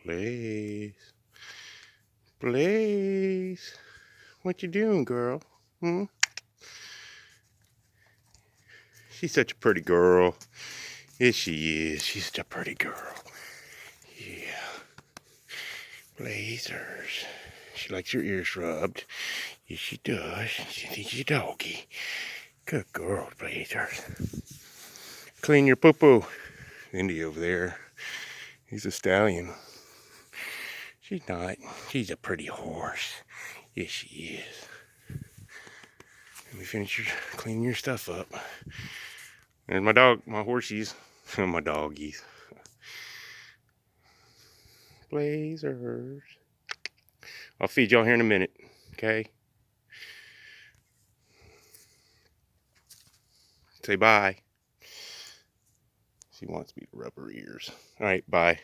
Blaze. Blaze. What you doing, girl? Hmm? She's such a pretty girl. Yes, she is. She's such a pretty girl. Yeah. Blazers. She likes her ears rubbed. Yes, she does. She thinks she's a doggy. Good girl, Blazers. Clean your poo-poo. Indy over there. He's a stallion. She's not. She's a pretty horse. Yes, she is. Let me finish cleaning your stuff up. There's my dog, my horsies, my doggies. Blazers. I'll feed y'all here in a minute, okay? Say bye. She wants me to rub her ears. All right, bye.